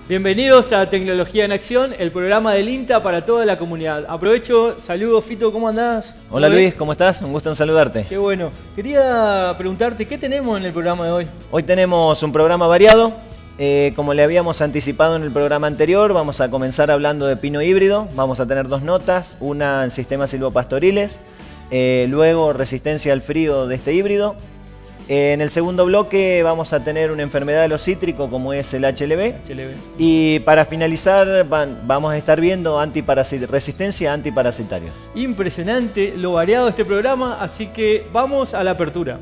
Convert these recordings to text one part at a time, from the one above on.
Bienvenidos a Tecnología en Acción, el programa del INTA para toda la comunidad. Aprovecho, saludos Fito, ¿cómo andás? Hola Luis, ¿cómo estás? Un gusto en saludarte. Qué bueno. Quería preguntarte, ¿qué tenemos en el programa de hoy? Hoy tenemos un programa variado. Como le habíamos anticipado en el programa anterior, vamos a comenzar hablando de pino híbrido. Vamos a tener dos notas, una en sistemas silvopastoriles, luego resistencia al frío de este híbrido. En el segundo bloque vamos a tener una enfermedad de los cítricos como es el HLB. Y para finalizar vamos a estar viendo resistencia a antiparasitarios. Impresionante lo variado de este programa, así que vamos a la apertura.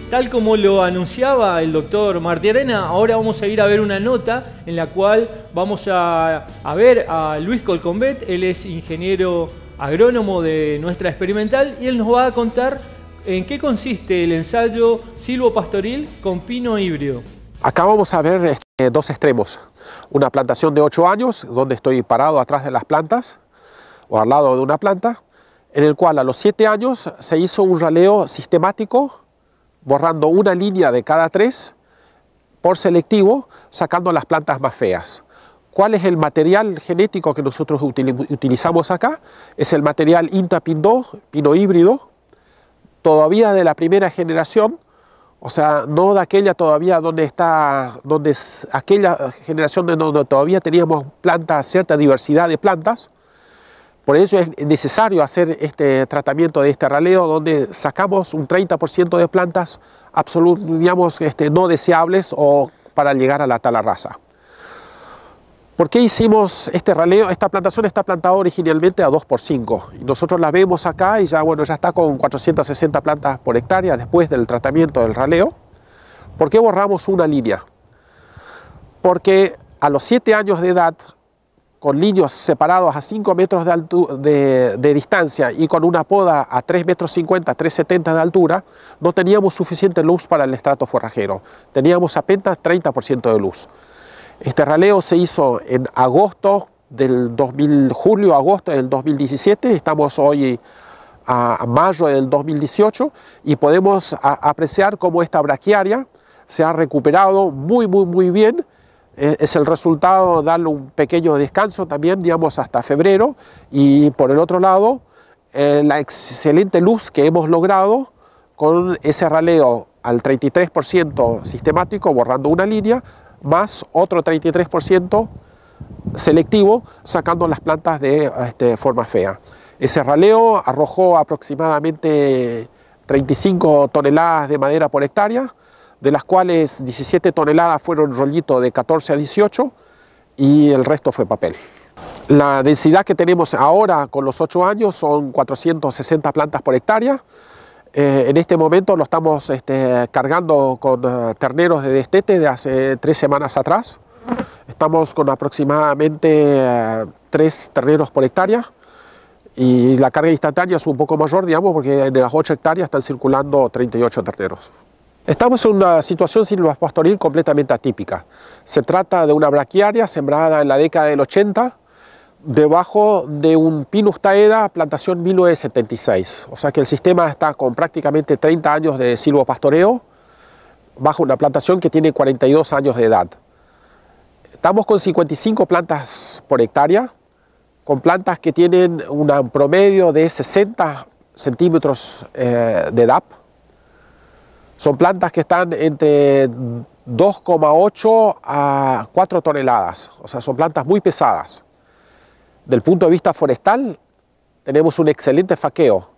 Tal como lo anunciaba el doctor Martí Arena, ahora vamos a ir a ver una nota en la cual vamos a ver a Luis Colcombet. Él es ingeniero agrónomo de nuestra experimental y él nos va a contar en qué consiste el ensayo silvopastoril con pino híbrido. Acá vamos a ver dos extremos. Una plantación de 8 años, donde estoy parado atrás de las plantas o al lado de una planta, en el cual a los 7 años se hizo un raleo sistemático borrando una línea de cada 3 por selectivo, sacando las plantas más feas. ¿Cuál es el material genético que nosotros utilizamos acá? Es el material INTA PIN2, pino híbrido, todavía de la primera generación, o sea, no de aquella todavía aquella generación donde todavía teníamos cierta diversidad de plantas. Por eso es necesario hacer este tratamiento de este raleo, donde sacamos un 30% de plantas digamos, no deseables o para llegar a la tala rasa. ¿Por qué hicimos este raleo? Esta plantación está plantada originalmente a 2x5. Y nosotros la vemos acá y ya está con 460 plantas por hectárea después del tratamiento del raleo. ¿Por qué borramos una línea? Porque a los 7 años de edad, con liños separados a 5 metros de distancia y con una poda a 3,50 metros, 3,70 de altura, no teníamos suficiente luz para el estrato forrajero. Teníamos apenas 30% de luz. Este raleo se hizo en julio-agosto del 2017, estamos hoy a mayo del 2018 y podemos apreciar cómo esta braquiaria se ha recuperado muy bien. Es el resultado darle un pequeño descanso también, digamos, hasta febrero. Y por el otro lado, la excelente luz que hemos logrado con ese raleo al 33% sistemático, borrando una línea, más otro 33% selectivo, sacando las plantas de forma fea. Ese raleo arrojó aproximadamente 35 toneladas de madera por hectárea, de las cuales 17 toneladas fueron rollitos de 14 a 18 y el resto fue papel. La densidad que tenemos ahora con los 8 años son 460 plantas por hectárea. En este momento lo estamos cargando con terneros de destete de hace 3 semanas atrás. Estamos con aproximadamente 3 terneros por hectárea y la carga instantánea es un poco mayor, digamos, porque en las 8 hectáreas están circulando 38 terneros. Estamos en una situación silvopastoril completamente atípica. Se trata de una braquiaria sembrada en la década del 80 debajo de un Pinus taeda, plantación 1976. O sea que el sistema está con prácticamente 30 años de silvopastoreo bajo una plantación que tiene 42 años de edad. Estamos con 55 plantas por hectárea, con plantas que tienen un promedio de 60 centímetros de edad. Son plantas que están entre 2,8 a 4 toneladas, o sea, son plantas muy pesadas. Del punto de vista forestal, tenemos un excelente faqueo,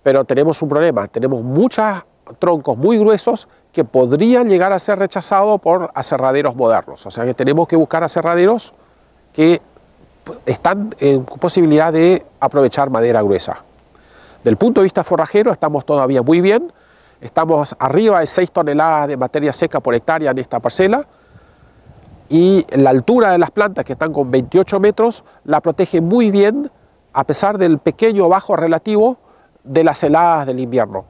pero tenemos un problema, tenemos muchos troncos muy gruesos que podrían llegar a ser rechazados por aserraderos modernos, o sea que tenemos que buscar aserraderos que están en posibilidad de aprovechar madera gruesa. Del punto de vista forrajero estamos todavía muy bien. Estamos arriba de 6 toneladas de materia seca por hectárea en esta parcela y la altura de las plantas, que están con 28 metros, la protege muy bien a pesar del pequeño bajo relativo de las heladas del invierno.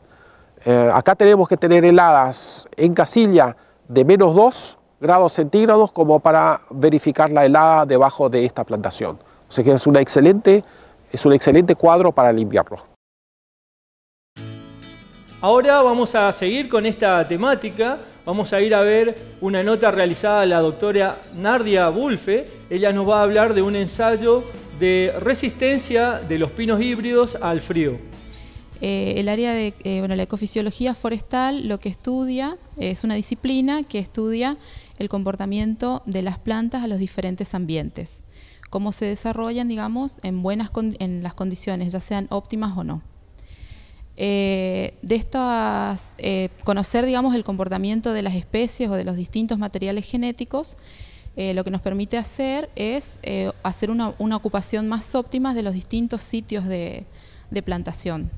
Acá tenemos que tener heladas en casilla de menos 2 grados centígrados como para verificar la helada debajo de esta plantación. O sea que es un excelente cuadro para el invierno. Ahora vamos a seguir con esta temática, vamos a ir a ver una nota realizada a la doctora Nardia Bulfe. Ella nos va a hablar de un ensayo de resistencia de los pinos híbridos al frío. El área de la ecofisiología forestal lo que estudia es una disciplina que estudia el comportamiento de las plantas a los diferentes ambientes, cómo se desarrollan, digamos, en las condiciones, ya sean óptimas o no. Conocer, digamos, el comportamiento de las especies o de los distintos materiales genéticos, lo que nos permite hacer es hacer una ocupación más óptima de los distintos sitios de plantación,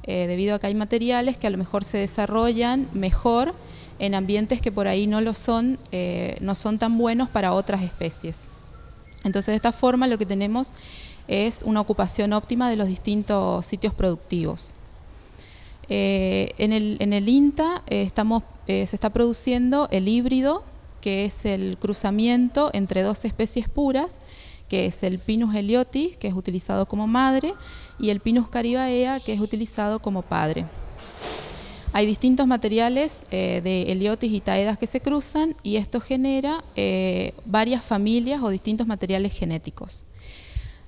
debido a que hay materiales que a lo mejor se desarrollan mejor en ambientes que por ahí no son tan buenos para otras especies. Entonces, de esta forma lo que tenemos es una ocupación óptima de los distintos sitios productivos. En el INTA se está produciendo el híbrido, que es el cruzamiento entre dos especies puras, que es el Pinus eliotis, que es utilizado como madre, y el Pinus caribaea, que es utilizado como padre. Hay distintos materiales de eliotis y taedas que se cruzan, y esto genera varias familias o distintos materiales genéticos.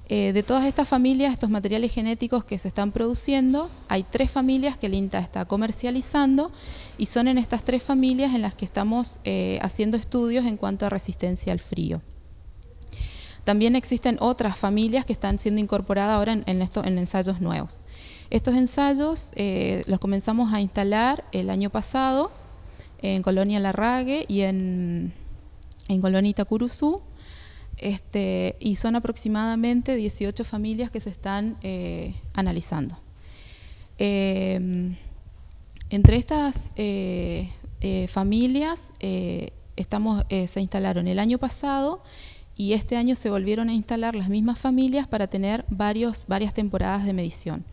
De todas estas familias, estos materiales genéticos que se están produciendo, hay 3 familias que el INTA está comercializando, y son en estas 3 familias en las que estamos haciendo estudios en cuanto a resistencia al frío. También existen otras familias que están siendo incorporadas ahora en ensayos nuevos. Estos ensayos los comenzamos a instalar el año pasado en Colonia Larrague y en Colonia Itacuruzú. Y son aproximadamente 18 familias que se están analizando. Entre estas familias se instalaron el año pasado, y este año se volvieron a instalar las mismas familias para tener varias temporadas de medición,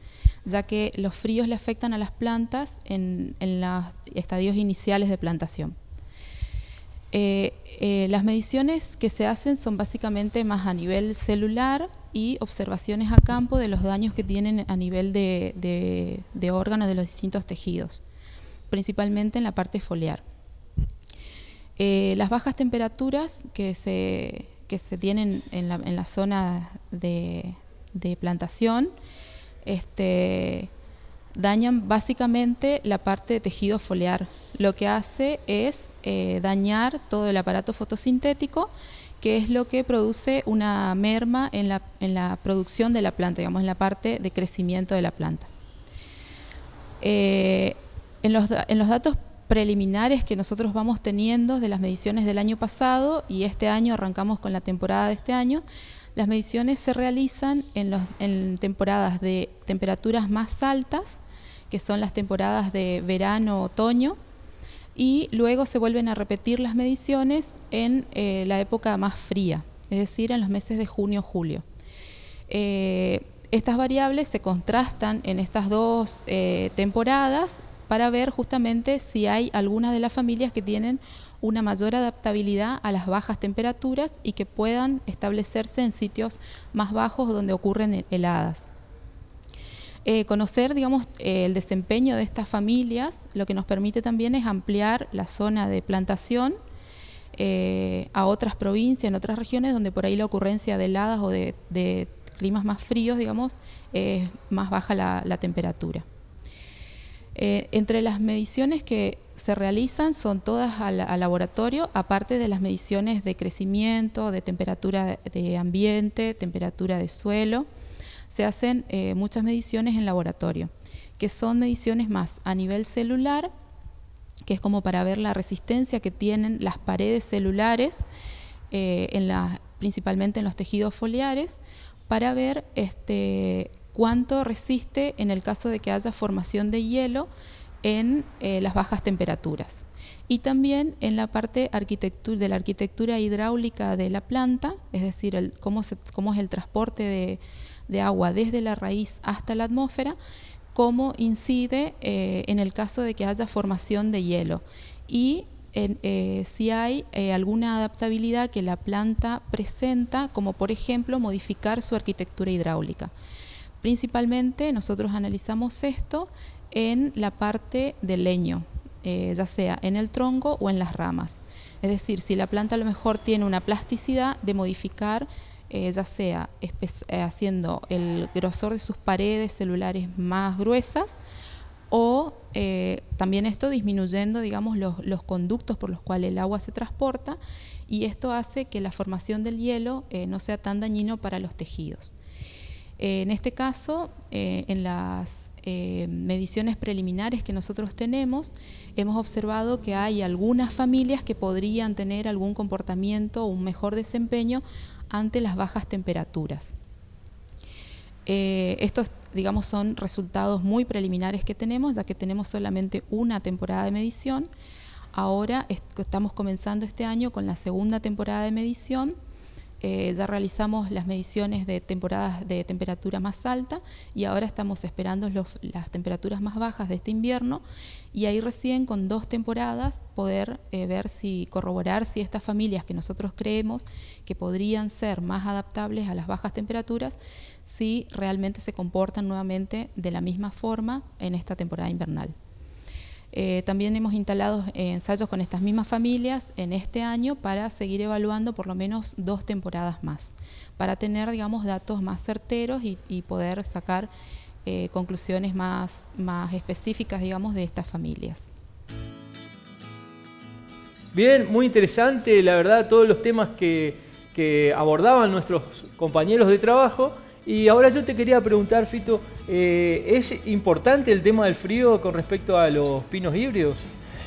ya que los fríos le afectan a las plantas en los estadios iniciales de plantación. Las mediciones que se hacen son básicamente más a nivel celular y observaciones a campo de los daños que tienen a nivel de órganos de los distintos tejidos, principalmente en la parte foliar. Las bajas temperaturas que se tienen en la zona de plantación dañan básicamente la parte de tejido foliar. Lo que hace es dañar todo el aparato fotosintético, que es lo que produce una merma en la producción de la planta, digamos, en la parte de crecimiento de la planta. En los datos preliminares que nosotros vamos teniendo de las mediciones del año pasado, y este año arrancamos con la temporada de este año, las mediciones se realizan en temporadas de temperaturas más altas, que son las temporadas de verano-otoño, y luego se vuelven a repetir las mediciones en la época más fría, es decir, en los meses de junio-julio. Estas variables se contrastan en estas dos temporadas para ver justamente si hay algunas de las familias que tienen una mayor adaptabilidad a las bajas temperaturas y que puedan establecerse en sitios más bajos donde ocurren heladas. Conocer, digamos, el desempeño de estas familias, lo que nos permite también es ampliar la zona de plantación a otras provincias, en otras regiones donde por ahí la ocurrencia de heladas o de climas más fríos, digamos, es más baja la temperatura. Entre las mediciones que se realizan son todas al laboratorio, aparte de las mediciones de crecimiento, de temperatura de ambiente, temperatura de suelo. Se hacen muchas mediciones en laboratorio, que son mediciones más a nivel celular, que es como para ver la resistencia que tienen las paredes celulares, principalmente en los tejidos foliares, para ver cuánto resiste en el caso de que haya formación de hielo en las bajas temperaturas. Y también en la parte de la arquitectura hidráulica de la planta, es decir, cómo es el transporte de agua desde la raíz hasta la atmósfera, cómo incide en el caso de que haya formación de hielo y si hay alguna adaptabilidad que la planta presenta, como por ejemplo modificar su arquitectura hidráulica. Principalmente nosotros analizamos esto en la parte del leño, ya sea en el tronco o en las ramas. Es decir, si la planta a lo mejor tiene una plasticidad de modificar, ya sea haciendo el grosor de sus paredes celulares más gruesas o también esto disminuyendo, digamos, los conductos por los cuales el agua se transporta, y esto hace que la formación del hielo no sea tan dañino para los tejidos. En este caso, en las mediciones preliminares que nosotros tenemos, hemos observado que hay algunas familias que podrían tener algún comportamiento o un mejor desempeño ante las bajas temperaturas. Estos, digamos, son resultados muy preliminares que tenemos, ya que tenemos solamente una temporada de medición. Ahora estamos comenzando este año con la segunda temporada de medición. Ya realizamos las mediciones de temporadas de temperatura más alta y ahora estamos esperando las temperaturas más bajas de este invierno, y ahí recién con 2 temporadas poder corroborar si estas familias que nosotros creemos que podrían ser más adaptables a las bajas temperaturas, si realmente se comportan nuevamente de la misma forma en esta temporada invernal. También hemos instalado ensayos con estas mismas familias en este año para seguir evaluando por lo menos 2 temporadas más, para tener, digamos, datos más certeros y poder sacar conclusiones más específicas, digamos, de estas familias. Bien, muy interesante, la verdad, todos los temas que abordaban nuestros compañeros de trabajo. Y ahora yo te quería preguntar, Fito, ¿es importante el tema del frío con respecto a los pinos híbridos?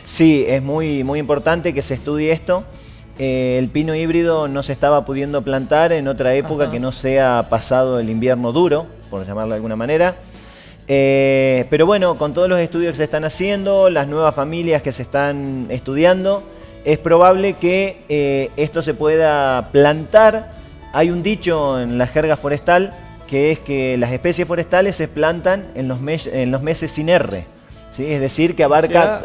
Sí, es muy importante que se estudie esto. El pino híbrido no se estaba pudiendo plantar en otra época que no sea pasado el invierno duro, por llamarlo de alguna manera. Pero bueno, con todos los estudios que se están haciendo, las nuevas familias que se están estudiando, es probable que esto se pueda plantar. Hay un dicho en la jerga forestal que es que las especies forestales se plantan en los meses sin R, ¿sí? Es decir, que abarca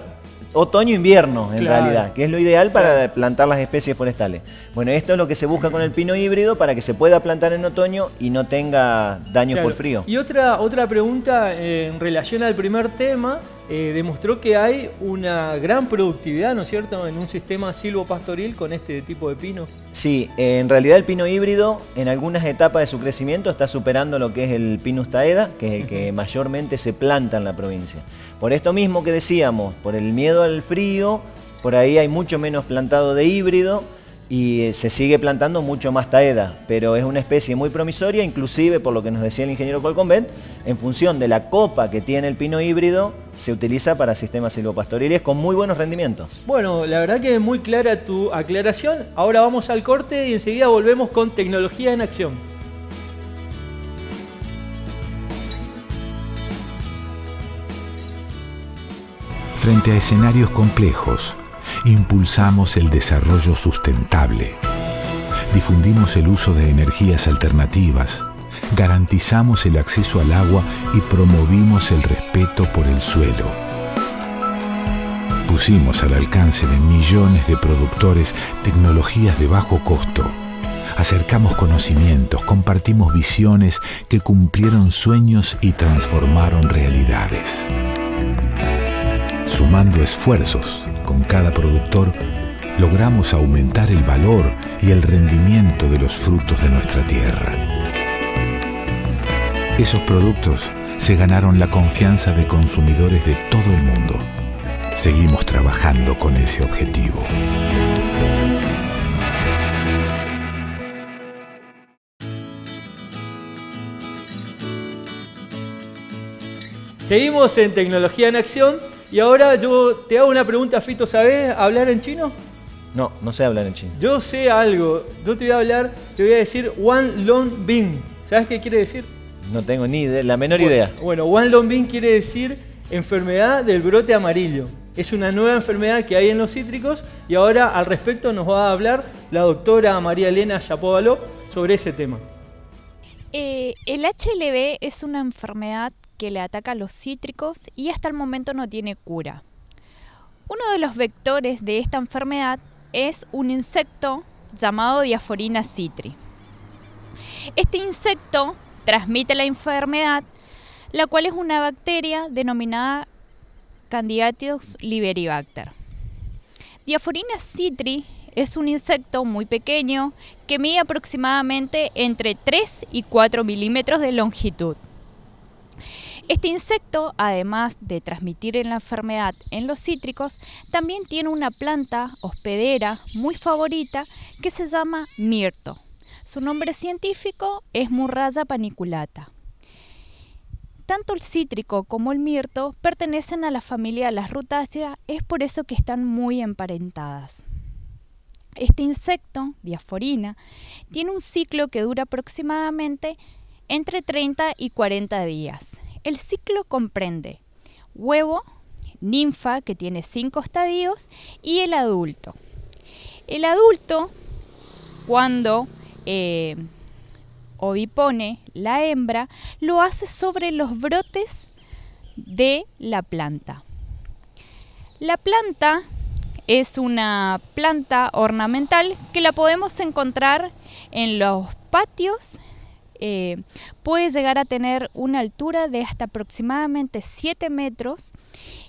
otoño-invierno en realidad, que es lo ideal para plantar las especies forestales. Bueno, esto es lo que se busca con el pino híbrido para que se pueda plantar en otoño y no tenga daños por frío. Y otra pregunta en relación al primer tema, demostró que hay una gran productividad, ¿no es cierto?, en un sistema silvopastoril con este tipo de pino. Sí, en realidad el pino híbrido en algunas etapas de su crecimiento está superando lo que es el Pinus taeda, que es el que mayormente se planta en la provincia. Por esto mismo que decíamos, por el miedo al frío, por ahí hay mucho menos plantado de híbrido y se sigue plantando mucho más taeda, pero es una especie muy promisoria, inclusive por lo que nos decía el ingeniero Colconvet, en función de la copa que tiene el pino híbrido, se utiliza para sistemas silvopastoriles con muy buenos rendimientos. Bueno, la verdad que es muy clara tu aclaración. Ahora vamos al corte y enseguida volvemos con Tecnología en Acción. Frente a escenarios complejos, impulsamos el desarrollo sustentable. Difundimos el uso de energías alternativas, garantizamos el acceso al agua y promovimos el respeto por el suelo. Pusimos al alcance de millones de productores tecnologías de bajo costo. Acercamos conocimientos, compartimos visiones que cumplieron sueños y transformaron realidades. Sumando esfuerzos con cada productor, logramos aumentar el valor y el rendimiento de los frutos de nuestra tierra. Esos productos se ganaron la confianza de consumidores de todo el mundo. Seguimos trabajando con ese objetivo. Seguimos en Tecnología en Acción y ahora yo te hago una pregunta, Fito, ¿sabés hablar en chino? No, no sé hablar en chino. Yo sé algo, yo te voy a decir Wan Long Bin. ¿Sabes qué quiere decir? No tengo ni la menor idea. Bueno, Wan Long Bin quiere decir enfermedad del brote amarillo. Es una nueva enfermedad que hay en los cítricos y ahora al respecto nos va a hablar la doctora María Elena Chapovalov sobre ese tema. El HLB es una enfermedad que le ataca a los cítricos y hasta el momento no tiene cura. Uno de los vectores de esta enfermedad es un insecto llamado Diaphorina citri. Este insecto transmite la enfermedad, la cual es una bacteria denominada Candidatius liberibacter. Diaphorina citri es un insecto muy pequeño que mide aproximadamente entre 3 y 4 milímetros de longitud. Este insecto, además de transmitir la enfermedad en los cítricos, también tiene una planta hospedera muy favorita que se llama mirto. Su nombre científico es Murraya paniculata. Tanto el cítrico como el mirto pertenecen a la familia de las rutáceas, es por eso que están muy emparentadas. Este insecto, Diaphorina, tiene un ciclo que dura aproximadamente entre 30 y 40 días. El ciclo comprende huevo, ninfa, que tiene 5 estadios, y el adulto. El adulto, cuando ovipone la hembra, lo hace sobre los brotes de la planta. La planta es una planta ornamental que la podemos encontrar en los patios. Puede llegar a tener una altura de hasta aproximadamente 7 metros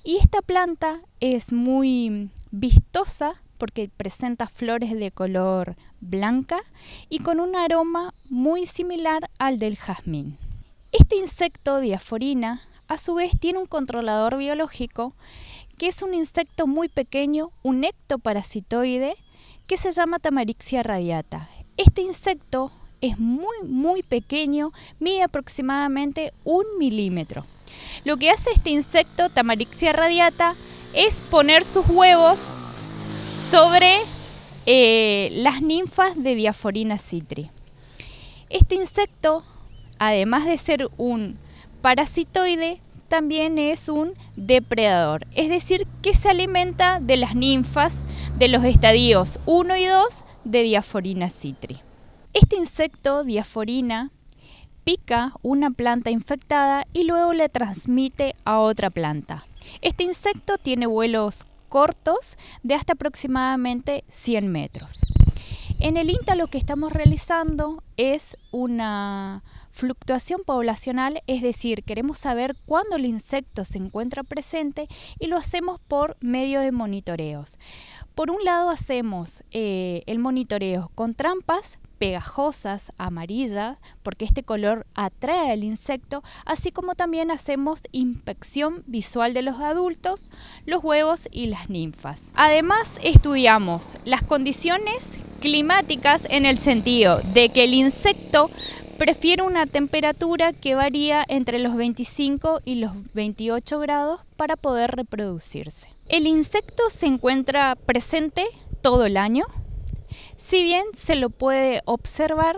y esta planta es muy vistosa porque presenta flores de color blanca y con un aroma muy similar al del jazmín. Este insecto Diaphorina a su vez tiene un controlador biológico que es un insecto muy pequeño, un ectoparasitoide que se llama Tamarixia radiata. Este insecto es muy pequeño, mide aproximadamente 1 milímetro. Lo que hace este insecto, Tamarixia radiata, es poner sus huevos sobre las ninfas de Diaphorina citri. Este insecto, además de ser un parasitoide, también es un depredador, es decir, que se alimenta de las ninfas de los estadios 1 y 2 de Diaphorina citri. Este insecto, Diaphorina, pica una planta infectada y luego le transmite a otra planta. Este insecto tiene vuelos cortos de hasta aproximadamente 100 metros. En el INTA lo que estamos realizando es una fluctuación poblacional, es decir, queremos saber cuándo el insecto se encuentra presente y lo hacemos por medio de monitoreos. Por un lado hacemos el monitoreo con trampas pegajosas, amarillas, porque este color atrae al insecto, así como también hacemos inspección visual de los adultos, los huevos y las ninfas. Además, estudiamos las condiciones climáticas en el sentido de que el insecto prefiere una temperatura que varía entre los 25 y los 28 grados para poder reproducirse. El insecto se encuentra presente todo el año, si bien se lo puede observar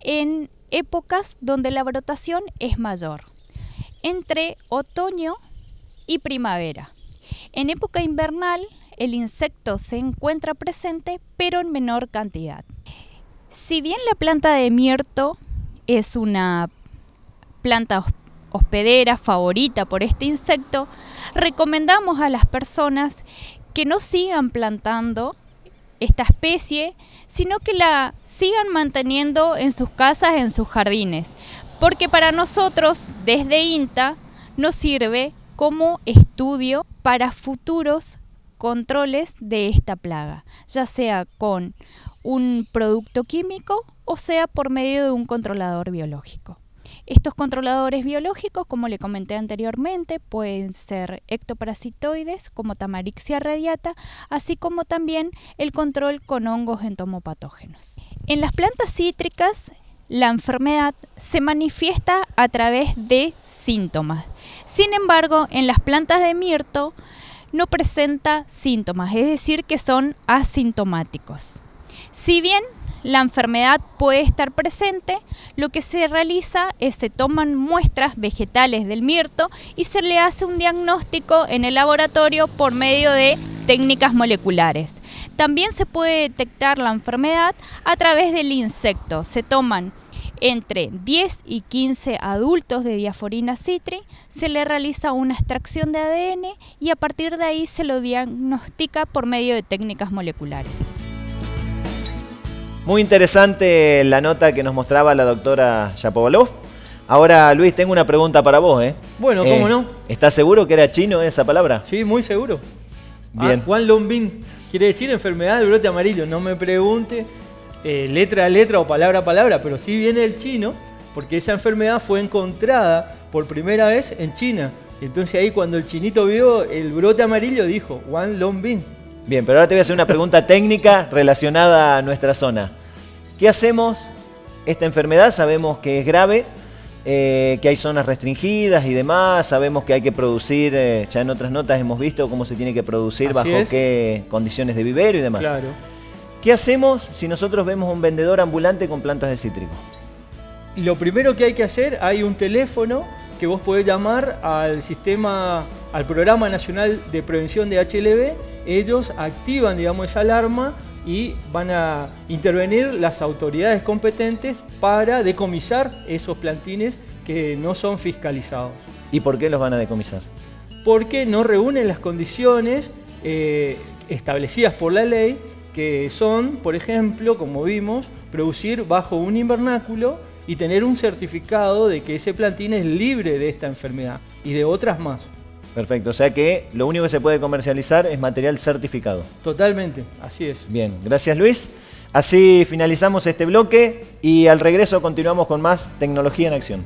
en épocas donde la brotación es mayor, entre otoño y primavera. En época invernal el insecto se encuentra presente pero en menor cantidad. Si bien la planta de mirto es una planta hospedera favorita por este insecto, recomendamos a las personas que no sigan plantando esta especie, sino que la sigan manteniendo en sus casas, en sus jardines, porque para nosotros, desde INTA, nos sirve como estudio para futuros controles de esta plaga, ya sea con un producto químico o sea por medio de un controlador biológico. Estos controladores biológicos, como le comenté anteriormente, pueden ser ectoparasitoides como Tamarixia radiata, así como también el control con hongos entomopatógenos. En las plantas cítricas, la enfermedad se manifiesta a través de síntomas. Sin embargo, en las plantas de mirto no presenta síntomas, es decir, que son asintomáticos. Si bien la enfermedad puede estar presente, lo que se realiza es se toman muestras vegetales del mirto y se le hace un diagnóstico en el laboratorio por medio de técnicas moleculares. También se puede detectar la enfermedad a través del insecto. Se toman entre 10 y 15 adultos de Diaphorina citri, se le realiza una extracción de ADN y a partir de ahí se lo diagnostica por medio de técnicas moleculares. Muy interesante la nota que nos mostraba la doctora Shapovalov. Ahora, Luis, tengo una pregunta para vos. Bueno, ¿cómo no? ¿Estás seguro que era chino esa palabra? Sí, muy seguro. Bien. Wan Long Bin quiere decir enfermedad del brote amarillo. No me pregunte letra a letra o palabra a palabra, pero sí viene del chino, porque esa enfermedad fue encontrada por primera vez en China. Entonces ahí cuando el chinito vio el brote amarillo dijo Wan Long Bin. Bien, pero ahora te voy a hacer una pregunta técnica relacionada a nuestra zona. ¿Qué hacemos? Esta enfermedad sabemos que es grave, que hay zonas restringidas y demás, sabemos que hay que producir, ya en otras notas hemos visto cómo se tiene que producir, Así bajo es. qué condiciones de vivero y demás. Claro. ¿Qué hacemos si nosotros vemos un vendedor ambulante con plantas de cítrico? Y lo primero que hay que hacer, hay un teléfono que vos podés llamar al sistema, al Programa Nacional de Prevención de HLB. Ellos activan, digamos, esa alarma y van a intervenir las autoridades competentes para decomisar esos plantines que no son fiscalizados. ¿Y por qué los van a decomisar? Porque no reúnen las condiciones establecidas por la ley, que son, por ejemplo, como vimos, producir bajo un invernáculo y tener un certificado de que ese plantín es libre de esta enfermedad y de otras más. Perfecto, o sea que lo único que se puede comercializar es material certificado. Totalmente, así es. Bien, gracias Luis. Así finalizamos este bloque y al regreso continuamos con más Tecnología en Acción.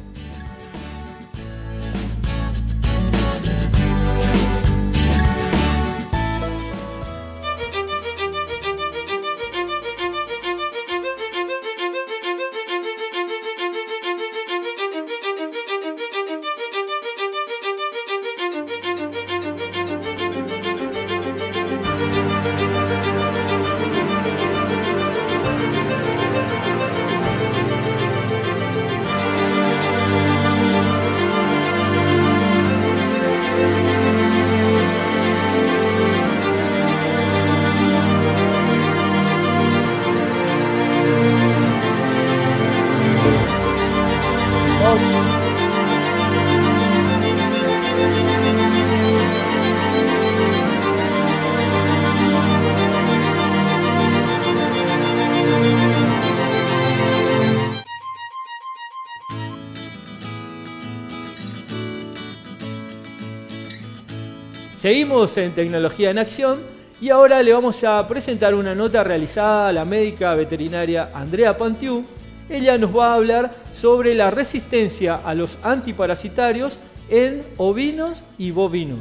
Seguimos en Tecnología en Acción y ahora le vamos a presentar una nota realizada a la médica veterinaria Andrea Pantiú. Ella nos va a hablar sobre la resistencia a los antiparasitarios en ovinos y bovinos.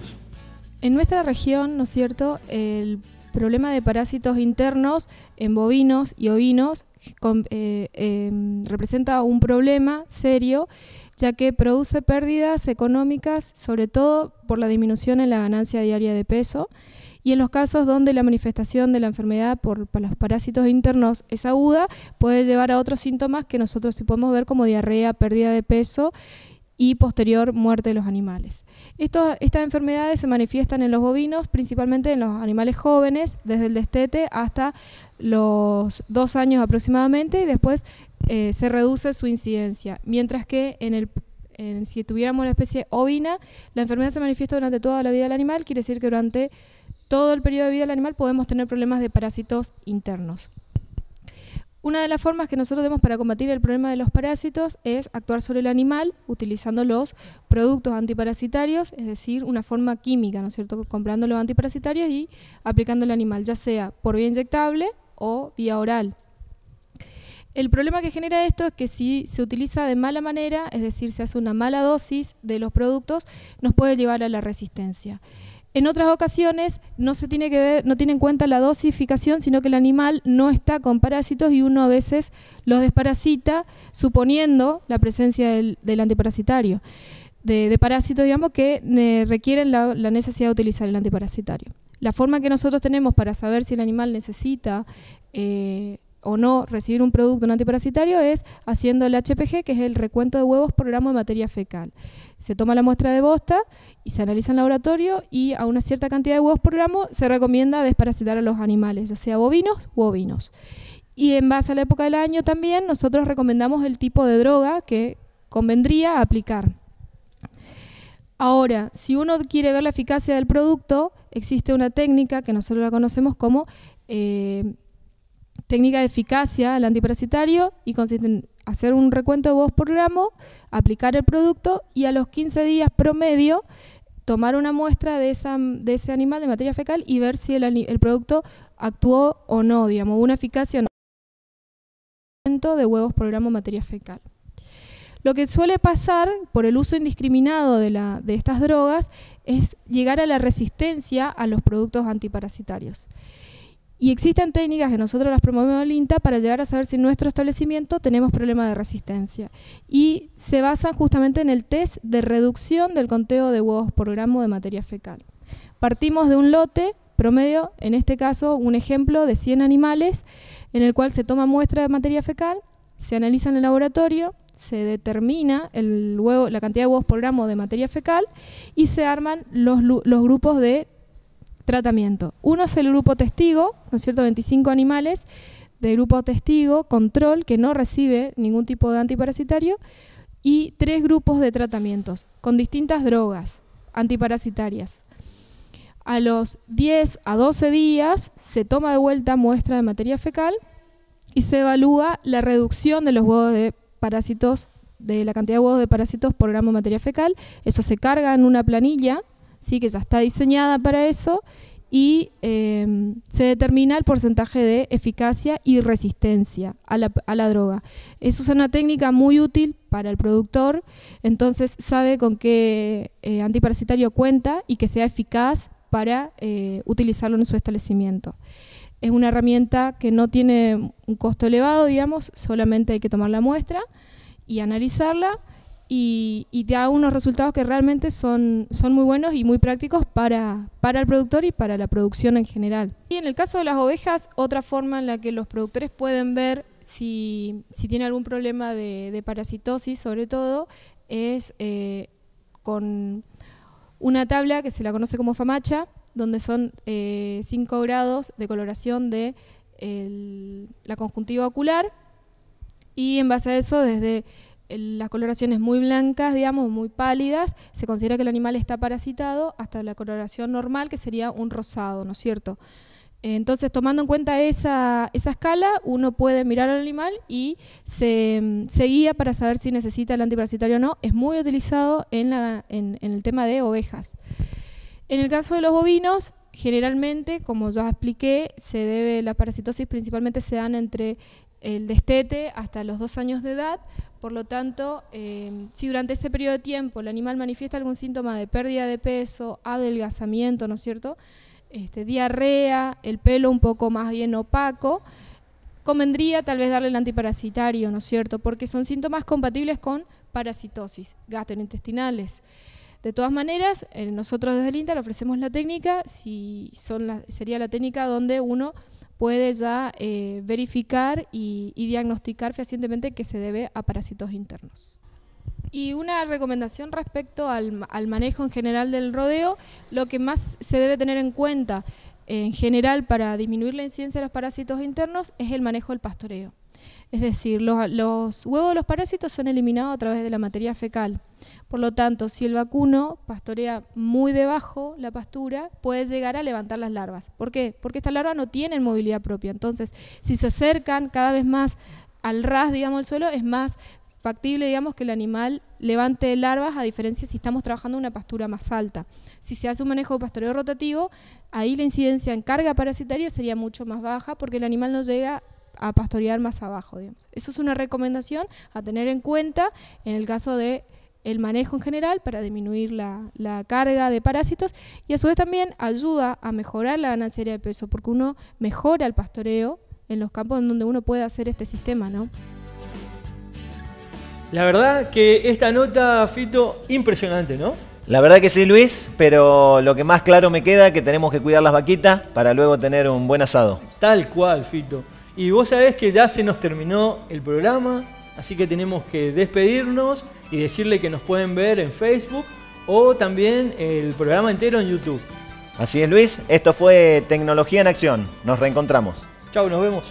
En nuestra región, ¿no es cierto?, el problema de parásitos internos en bovinos y ovinos representa un problema serio, ya que produce pérdidas económicas, sobre todo por la disminución en la ganancia diaria de peso, y en los casos donde la manifestación de la enfermedad por los parásitos internos es aguda, puede llevar a otros síntomas que nosotros sí podemos ver como diarrea, pérdida de peso y posterior muerte de los animales. Estas enfermedades se manifiestan en los bovinos, principalmente en los animales jóvenes, desde el destete hasta los 2 años aproximadamente, y después se reduce su incidencia, mientras que en si tuviéramos la especie ovina, la enfermedad se manifiesta durante toda la vida del animal, quiere decir que durante todo el periodo de vida del animal podemos tener problemas de parásitos internos. Una de las formas que nosotros tenemos para combatir el problema de los parásitos es actuar sobre el animal utilizando los productos antiparasitarios, es decir, una forma química, ¿no es cierto?, comprando los antiparasitarios y aplicando al animal, ya sea por vía inyectable o vía oral. El problema que genera esto es que si se utiliza de mala manera, es decir, se hace una mala dosis de los productos, nos puede llevar a la resistencia. En otras ocasiones no se tiene que ver, no tiene en cuenta la dosificación, sino que el animal no está con parásitos y uno a veces los desparasita suponiendo la presencia del antiparasitario, de parásitos, digamos, que requieren la necesidad de utilizar el antiparasitario. La forma que nosotros tenemos para saber si el animal necesita o no recibir un producto, un antiparasitario, es haciendo el HPG, que es el recuento de huevos por gramo de materia fecal. Se toma la muestra de bosta y se analiza en laboratorio y a una cierta cantidad de huevos por gramo se recomienda desparasitar a los animales, ya sea bovinos u ovinos. Y en base a la época del año también nosotros recomendamos el tipo de droga que convendría aplicar. Ahora, si uno quiere ver la eficacia del producto, existe una técnica que nosotros la conocemos como técnica de eficacia al antiparasitario y consiste en hacer un recuento de huevos por gramo, aplicar el producto y a los 15 días promedio tomar una muestra de ese animal de materia fecal y ver si el producto actuó o no, digamos, una eficacia o no de huevos por gramo de materia fecal. Lo que suele pasar por el uso indiscriminado de estas drogas es llegar a la resistencia a los productos antiparasitarios. Y existen técnicas que nosotros las promovemos en el INTA para llegar a saber si en nuestro establecimiento tenemos problemas de resistencia. Y se basan justamente en el test de reducción del conteo de huevos por gramo de materia fecal. Partimos de un lote promedio, en este caso un ejemplo de 100 animales, en el cual se toma muestra de materia fecal, se analiza en el laboratorio, se determina la cantidad de huevos por gramo de materia fecal y se arman los grupos de tratamiento. Uno es el grupo testigo, ¿no es cierto?, 25 animales de grupo testigo, control, que no recibe ningún tipo de antiparasitario, y 3 grupos de tratamientos con distintas drogas antiparasitarias. A los 10 a 12 días se toma de vuelta muestra de materia fecal y se evalúa la reducción de los huevos de parásitos, de la cantidad de huevos de parásitos por gramo de materia fecal. Eso se carga en una planilla, ¿sí?, que ya está diseñada para eso, y se determina el porcentaje de eficacia y resistencia a la droga. Eso es una técnica muy útil para el productor, entonces sabe con qué antiparasitario cuenta y que sea eficaz para utilizarlo en su establecimiento. Es una herramienta que no tiene un costo elevado, digamos, solamente hay que tomar la muestra y analizarla, y da unos resultados que realmente son muy buenos y muy prácticos para el productor y para la producción en general. Y en el caso de las ovejas, otra forma en la que los productores pueden ver si tiene algún problema de parasitosis, sobre todo, es con una tabla que se la conoce como FAMACHA, donde son 5 grados de coloración de la conjuntiva ocular, y en base a eso, desde las coloraciones muy blancas, digamos, muy pálidas, se considera que el animal está parasitado, hasta la coloración normal, que sería un rosado, ¿no es cierto? Entonces, tomando en cuenta esa escala, uno puede mirar al animal y se guía para saber si necesita el antiparasitario o no. Es muy utilizado en el tema de ovejas. En el caso de los bovinos, generalmente, como ya expliqué, la parasitosis principalmente se dan entre el destete hasta los 2 años de edad. Por lo tanto, si durante ese periodo de tiempo el animal manifiesta algún síntoma de pérdida de peso, adelgazamiento, ¿no es cierto?, diarrea, el pelo un poco más bien opaco, convendría tal vez darle el antiparasitario, ¿no es cierto?, porque son síntomas compatibles con parasitosis gastrointestinales. De todas maneras, nosotros desde el INTA le ofrecemos la técnica, sería la técnica donde uno puede ya verificar y diagnosticar fehacientemente que se debe a parásitos internos. Y una recomendación respecto al manejo en general del rodeo, lo que más se debe tener en cuenta en general para disminuir la incidencia de los parásitos internos es el manejo del pastoreo. Es decir, los huevos de los parásitos son eliminados a través de la materia fecal. Por lo tanto, si el vacuno pastorea muy debajo la pastura, puede llegar a levantar las larvas. ¿Por qué? Porque estas larvas no tienen movilidad propia. Entonces, si se acercan cada vez más al ras, digamos, del suelo, es más factible, digamos, que el animal levante larvas, a diferencia si estamos trabajando en una pastura más alta. Si se hace un manejo de pastoreo rotativo, ahí la incidencia en carga parasitaria sería mucho más baja porque el animal no llega a pastorear más abajo, digamos. Eso es una recomendación a tener en cuenta en el caso de el manejo en general para disminuir la carga de parásitos, y a su vez también ayuda a mejorar la ganancia aérea de peso porque uno mejora el pastoreo en los campos en donde uno puede hacer este sistema, ¿no? La verdad que esta nota, Fito, impresionante, ¿no? La verdad que sí, Luis, pero lo que más claro me queda es que tenemos que cuidar las vaquitas para luego tener un buen asado. Tal cual, Fito. Y vos sabés que ya se nos terminó el programa, así que tenemos que despedirnos y decirle que nos pueden ver en Facebook o también el programa entero en YouTube. Así es, Luis, esto fue Tecnología en Acción. Nos reencontramos. Chau, nos vemos.